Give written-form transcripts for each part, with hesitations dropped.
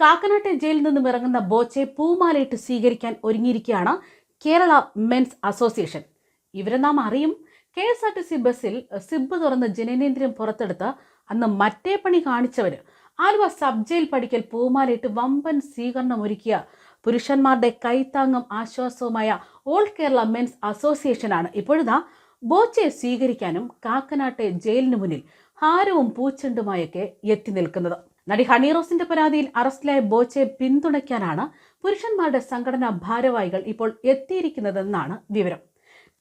കാക്കനാട്ടെ ജയിലിൽ നിന്നും ഇറങ്ങുന്ന ബോച്ചെ പൂമാലയിട്ട് സ്വീകരിക്കാൻ ഒരുങ്ങിയിരിക്കുകയാണ് കേരള മെൻസ് അസോസിയേഷൻ. ഇവരെ നാം അറിയും. KSRTC ബസ്സിൽ സിബ് തുറന്ന് ജനനേന്ദ്രിയം പുറത്തെടുത്ത് അന്ന് മറ്റേ പണി കാണിച്ചവര് ആലുവ സബ് ജയിൽ പടിക്കൽ പൂമാലയിട്ട് വമ്പൻ സ്വീകരണം ഒരുക്കിയ പുരുഷന്മാരുടെ കൈത്താങ്ങും ആശ്വാസവുമായ ഓൾ കേരള മെൻസ് അസോസിയേഷനാണ് ഇപ്പോഴിതാ ബോച്ചയെ സ്വീകരിക്കാനും കാക്കനാട്ടെ ജയിലിന് മുന്നിൽ ഹാരവും പൂച്ചെണ്ടുമായൊക്കെ എത്തി നിൽക്കുന്നത്. നടി ഹണി റോസിന്റെ പരാതിയിൽ അറസ്റ്റിലായ ബോച്ചയെ പിന്തുണയ്ക്കാനാണ് പുരുഷന്മാരുടെ സംഘടനാ ഭാരവാഹികൾ ഇപ്പോൾ എത്തിയിരിക്കുന്നതെന്നാണ് വിവരം.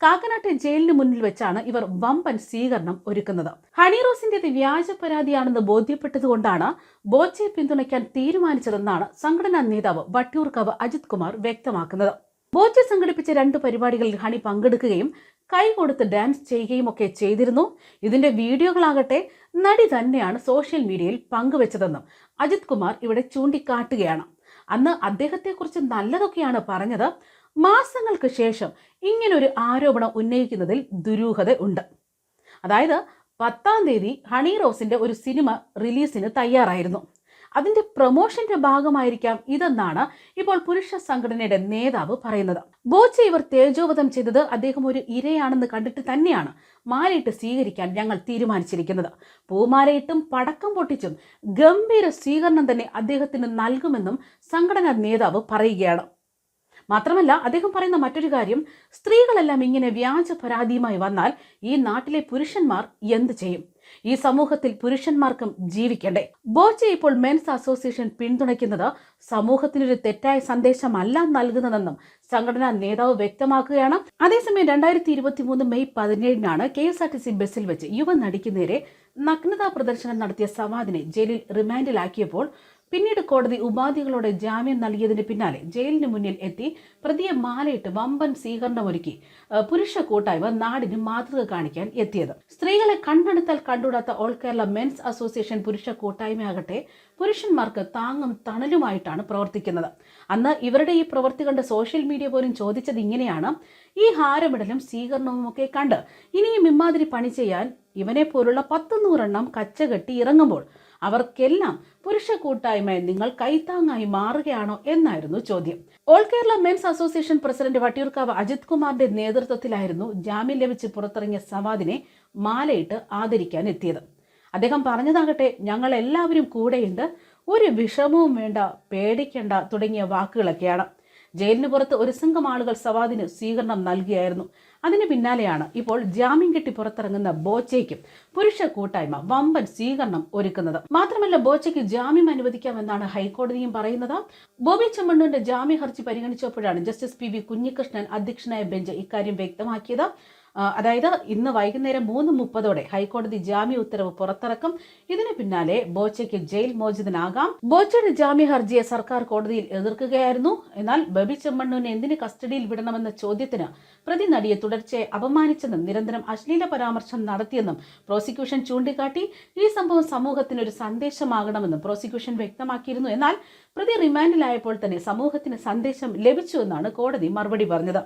കാക്കനാട്ടെ ജയിലിന് മുന്നിൽ വെച്ചാണ് ഇവർ വമ്പൻ സ്വീകരണം ഒരുക്കുന്നത്. ഹണി റോസിന്റെ വ്യാജ പരാതിയാണെന്ന് ബോധ്യപ്പെട്ടതുകൊണ്ടാണ് ബോച്ചയെ പിന്തുണയ്ക്കാൻ തീരുമാനിച്ചതെന്നാണ് സംഘടനാ നേതാവ് വട്ടിയൂർക്കാവ് അജിത് കുമാർ വ്യക്തമാക്കുന്നത്. ബോച്ചെ സംഘടിപ്പിച്ച 2 പരിപാടികളിൽ ഹണി പങ്കെടുക്കുകയും കൈകൊടുത്ത് ഡാൻസ് ചെയ്യുകയും ഒക്കെ ചെയ്തിരുന്നു. ഇതിന്റെ വീഡിയോകളാകട്ടെ നടി തന്നെയാണ് സോഷ്യൽ മീഡിയയിൽ പങ്കുവെച്ചതെന്നും അജിത് കുമാർ ഇവിടെ ചൂണ്ടിക്കാട്ടുകയാണ്. അന്ന് അദ്ദേഹത്തെക്കുറിച്ച് നല്ലതൊക്കെയാണ് പറഞ്ഞത്. മാസങ്ങൾക്ക് ശേഷം ഇങ്ങനൊരു ആരോപണം ഉന്നയിക്കുന്നതിൽ ദുരൂഹത ഉണ്ട്. അതായത് 10-ാം തീയതി ഹണി റോസിന്റെ ഒരു സിനിമ റിലീസിന് തയ്യാറായിരുന്നു. അതിന്റെ പ്രൊമോഷന്റെ ഭാഗമായിരിക്കാം ഇതെന്നാണ് ഇപ്പോൾ പുരുഷ സംഘടനയുടെ നേതാവ് പറയുന്നത്. ബോച്ചെ ഇവർ തേജോവധം ചെയ്തത് അദ്ദേഹം ഒരു ഇരയാണെന്ന് കണ്ടിട്ട് തന്നെയാണ് മാലയിട്ട് സ്വീകരിക്കാൻ ഞങ്ങൾ തീരുമാനിച്ചിരിക്കുന്നത്. പൂമാലയിട്ടും പടക്കം പൊട്ടിച്ചും ഗംഭീര സ്വീകരണം തന്നെ അദ്ദേഹത്തിന് നൽകുമെന്നും സംഘടനാ നേതാവ് പറയുകയാണ്. മാത്രമല്ല അദ്ദേഹം പറയുന്ന മറ്റൊരു കാര്യം, സ്ത്രീകളെല്ലാം ഇങ്ങനെ വ്യാജ പരാതിയുമായി വന്നാൽ ഈ നാട്ടിലെ പുരുഷന്മാർ എന്ത് ചെയ്യും? ഈ സമൂഹത്തിൽ പുരുഷന്മാർക്കും ജീവിക്കണ്ടേ? ബോച്ചെ ഇപ്പോൾ മെൻസ് അസോസിയേഷൻ പിന്തുണയ്ക്കുന്നത് സമൂഹത്തിനൊരു തെറ്റായ സന്ദേശമല്ല നൽകുന്നതെന്നും സംഘടനാ നേതാവ് വ്യക്തമാക്കുകയാണ്. അതേസമയം 2023 മെയ് 17-നാണ് KSRTC ബസ്സിൽ വെച്ച് യുവനടിക്ക് നേരെ നഗ്നതാ പ്രദർശനം നടത്തിയ സവാദിനെ ജയിലിൽ റിമാൻഡിലാക്കിയപ്പോൾ പിന്നീട് കോടതി ഉപാധികളോടെ ജാമ്യം നൽകിയതിന് പിന്നാലെ ജയിലിന് മുന്നിൽ എത്തി പ്രതിയെ മാലയിട്ട് വമ്പൻ സ്വീകരണമൊരുക്കി പുരുഷ കൂട്ടായ്മ നാടിന് മാതൃക കാണിക്കാൻ എത്തിയത്. സ്ത്രീകളെ കണ്ടെടുത്താൽ കണ്ടുകൂടാത്ത ഓൾ കേരള മെൻസ് അസോസിയേഷൻ പുരുഷ കൂട്ടായ്മയാകട്ടെ പുരുഷന്മാർക്ക് താങ്ങും തണലുമായിട്ടാണ് പ്രവർത്തിക്കുന്നത്. അന്ന് ഇവരുടെ ഈ പ്രവൃത്തി കണ്ട് സോഷ്യൽ മീഡിയ പോലും ചോദിച്ചത് ഇങ്ങനെയാണ്: ഈ ഹാരമിടലും സ്വീകരണവും ഒക്കെ കണ്ട് ഇനിയും ഇമ്മാതിരി പണി ചെയ്യാൻ ഇവനെ പോലുള്ള 10-100 എണ്ണം കച്ചകെട്ടി ഇറങ്ങുമ്പോൾ അവർക്കെല്ലാം പുരുഷ കൂട്ടായ്മ നിങ്ങൾ കൈത്താങ്ങായി മാറുകയാണോ എന്നായിരുന്നു ചോദ്യം. All Kerala men's association president Vattiyoorkavu Ajith കുമാറിന്റെ നേതൃത്വത്തിലായിരുന്നു ജാമ്യം ലഭിച്ച് പുറത്തിറങ്ങിയ സവാദിനെ മാലയിട്ട് ആദരിക്കാൻ എത്തിയത്. അദ്ദേഹം പറഞ്ഞതാകട്ടെ, ഞങ്ങൾ എല്ലാവരും കൂടെയുണ്ട്, ഒരു വിഷമവും വേണ്ട, പേടിക്കേണ്ട തുടങ്ങിയ വാക്കുകളൊക്കെയാണ്. ജയിലിന് പുറത്ത് ഒരു സംഘം ആളുകൾ സവാദിന് സ്വീകരണം നൽകിയായിരുന്നു. അതിന് പിന്നാലെയാണ് ഇപ്പോൾ ജാമ്യം കിട്ടി പുറത്തിറങ്ങുന്ന ബോച്ചയ്ക്കും പുരുഷ കൂട്ടായ്മ വമ്പൻ സ്വീകരണം ഒരുക്കുന്നത്. മാത്രമല്ല ബോച്ചയ്ക്ക് ജാമ്യം അനുവദിക്കാമെന്നാണ് ഹൈക്കോടതിയും പറയുന്നത്. ബോബി ചെമ്മണ്ണൂരിന്റെ ജാമ്യ ഹർജി പരിഗണിച്ചപ്പോഴാണ് ജസ്റ്റിസ് PV കുഞ്ഞികൃഷ്ണൻ അധ്യക്ഷനായ ബെഞ്ച് ഇക്കാര്യം വ്യക്തമാക്കിയത്. അതായത് ഇന്ന് വൈകുന്നേരം 3:30 ഹൈക്കോടതി ജാമ്യ ഉത്തരവ് പുറത്തിറക്കും. ഇതിന് പിന്നാലെ ബോച്ചയ്ക്ക് ജയിൽ മോചിതനാകാം. ബോച്ചയുടെ ജാമ്യ ഹർജിയെ സർക്കാർ കോടതിയിൽ എതിർക്കുകയായിരുന്നു. എന്നാൽ ബോബി ചെമ്മണ്ണൂരിനെ എന്തിന് കസ്റ്റഡിയിൽ വിടണമെന്ന ചോദ്യത്തിന് പ്രതി നടിയെ തുടർച്ചയായി അപമാനിച്ചെന്നും നിരന്തരം അശ്ലീല പരാമർശം നടത്തിയെന്നും പ്രോസിക്യൂഷൻ ചൂണ്ടിക്കാട്ടി. ഈ സംഭവം സമൂഹത്തിന് ഒരു സന്ദേശമാകണമെന്നും പ്രോസിക്യൂഷൻ വ്യക്തമാക്കിയിരുന്നു. എന്നാൽ പ്രതി റിമാൻഡിലായപ്പോൾ തന്നെ സമൂഹത്തിന് സന്ദേശം ലഭിച്ചുവെന്നാണ് കോടതി മറുപടി പറഞ്ഞത്.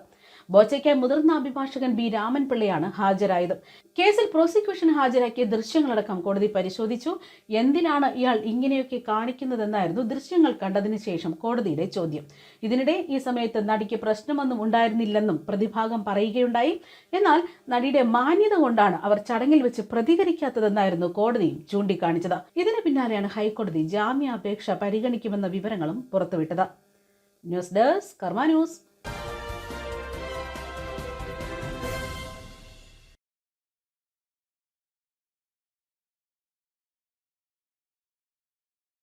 ബോച്ചയ്ക്കായി മുതിർന്ന അഭിഭാഷകൻ B. രാമൻപിള്ളയാണ് ഹാജരായത്. കേസിൽ പ്രോസിക്യൂഷൻ ഹാജരാക്കിയ ദൃശ്യങ്ങളടക്കം കോടതി പരിശോധിച്ചു. എന്തിനാണ് ഇയാൾ ഇങ്ങനെയൊക്കെ കാണിക്കുന്നതെന്നായിരുന്നു ദൃശ്യങ്ങൾ കണ്ടതിന് ശേഷം കോടതിയുടെ ചോദ്യം. ഇതിനിടെ ഈ സമയത്ത് നടിക്ക് പ്രശ്നമൊന്നും ഉണ്ടായിരുന്നില്ലെന്നും പ്രതിഭാഗം പറയുകയുണ്ടായി. എന്നാൽ നടിയുടെ മാന്യത കൊണ്ടാണ് അവർ ചടങ്ങിൽ വെച്ച് പ്രതികരിക്കാത്തതെന്നായിരുന്നു കോടതിയും ചൂണ്ടിക്കാണിച്ചത്. ഇതിന് പിന്നാലെയാണ് ഹൈക്കോടതി ജാമ്യാപേക്ഷ പരിഗണിക്കുമെന്ന വിവരങ്ങളും പുറത്തുവിട്ടത്. ന്യൂസ് ഡെസ്ക് കർമ്മ ന്യൂസ്.